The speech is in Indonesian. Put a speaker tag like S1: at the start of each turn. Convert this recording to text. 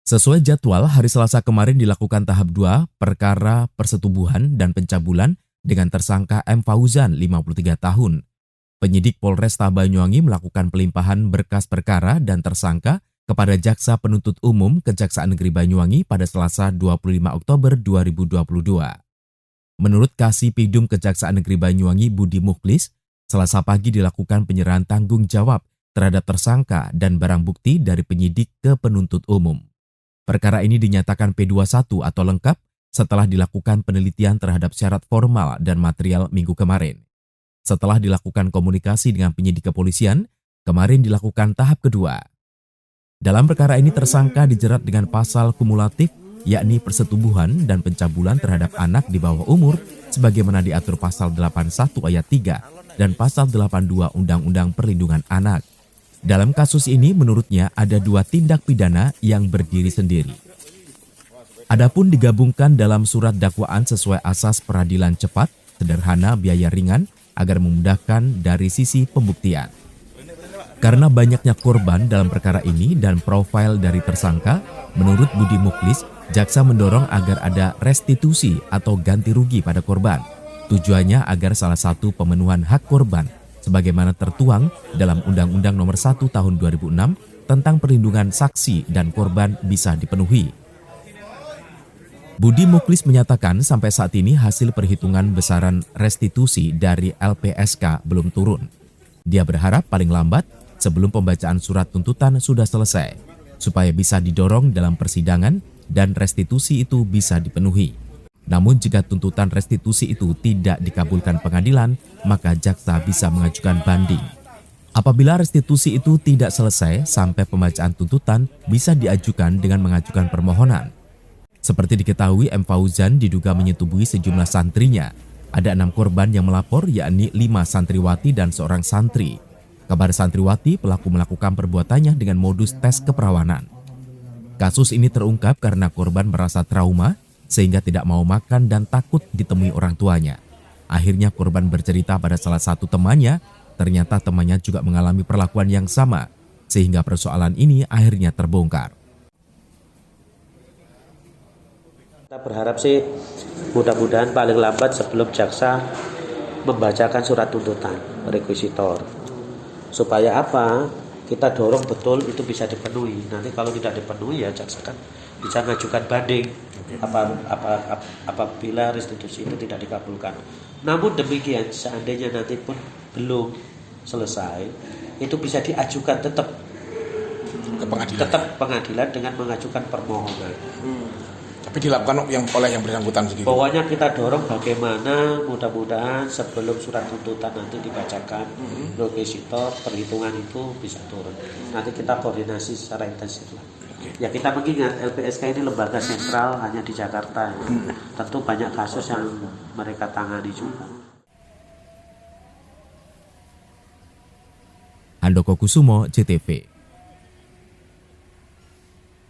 S1: Sesuai jadwal, hari Selasa kemarin dilakukan tahap 2 perkara persetubuhan dan pencabulan dengan tersangka M. Fauzan, 53 tahun. Penyidik Polresta Banyuwangi melakukan pelimpahan berkas perkara dan tersangka kepada Jaksa Penuntut Umum Kejaksaan Negeri Banyuwangi pada Selasa 25 Oktober 2022. Menurut Kasipidum Kejaksaan Negeri Banyuwangi Budi Mukhlis, Selasa pagi dilakukan penyerahan tanggung jawab terhadap tersangka dan barang bukti dari penyidik ke penuntut umum. Perkara ini dinyatakan P21 atau lengkap setelah dilakukan penelitian terhadap syarat formal dan material minggu kemarin. Setelah dilakukan komunikasi dengan penyidik kepolisian, kemarin dilakukan tahap kedua. Dalam perkara ini tersangka dijerat dengan pasal kumulatif, yakni persetubuhan dan pencabulan terhadap anak di bawah umur sebagaimana diatur pasal 81 ayat 3 dan pasal 82 Undang-Undang Perlindungan Anak. Dalam kasus ini menurutnya ada 2 tindak pidana yang berdiri sendiri. Adapun digabungkan dalam surat dakwaan sesuai asas peradilan cepat, sederhana, biaya ringan agar memudahkan dari sisi pembuktian. Karena banyaknya korban dalam perkara ini dan profil dari tersangka, menurut Budi Mukhlis, jaksa mendorong agar ada restitusi atau ganti rugi pada korban. Tujuannya agar salah satu pemenuhan hak korban sebagaimana tertuang dalam Undang-Undang Nomor 1 Tahun 2006 tentang perlindungan saksi dan korban bisa dipenuhi. Budi Mukhlis menyatakan sampai saat ini hasil perhitungan besaran restitusi dari LPSK belum turun. Dia berharap paling lambat sebelum pembacaan surat tuntutan sudah selesai, supaya bisa didorong dalam persidangan dan restitusi itu bisa dipenuhi. Namun jika tuntutan restitusi itu tidak dikabulkan pengadilan, maka jaksa bisa mengajukan banding. Apabila restitusi itu tidak selesai sampai pembacaan tuntutan, bisa diajukan dengan mengajukan permohonan. Seperti diketahui, M. Fauzan diduga menyetubuhi sejumlah santrinya. Ada 6 korban yang melapor, yakni 5 santriwati dan seorang santri. Kabar santriwati, pelaku melakukan perbuatannya dengan modus tes keperawanan. Kasus ini terungkap karena korban merasa trauma, sehingga tidak mau makan dan takut ditemui orang tuanya. Akhirnya korban bercerita pada salah satu temannya, ternyata temannya juga mengalami perlakuan yang sama, sehingga persoalan ini akhirnya terbongkar.
S2: Kita berharap sih mudah-mudahan paling lambat sebelum jaksa membacakan surat tuntutan rekuisitor. Supaya apa? Kita dorong betul itu bisa dipenuhi. Nanti kalau tidak dipenuhi ya jaksa kan bisa mengajukan banding apabila restitusi itu tidak dikabulkan. Namun demikian seandainya nanti pun belum selesai, itu bisa diajukan tetap pengadilan dengan mengajukan permohonan.
S3: Tapi dilakukan oleh yang bersangkutan sendiri.
S2: Pokoknya kita dorong bagaimana mudah-mudahan sebelum surat tuntutan nanti dibacakan rekuisitor, perhitungan itu bisa turun. Nanti kita koordinasi secara intensif lah. Ya kita mengingat LPSK ini lembaga sentral hanya di Jakarta. Tentu banyak kasus yang mereka tangani juga.
S1: Handoko Kusumo, CTV.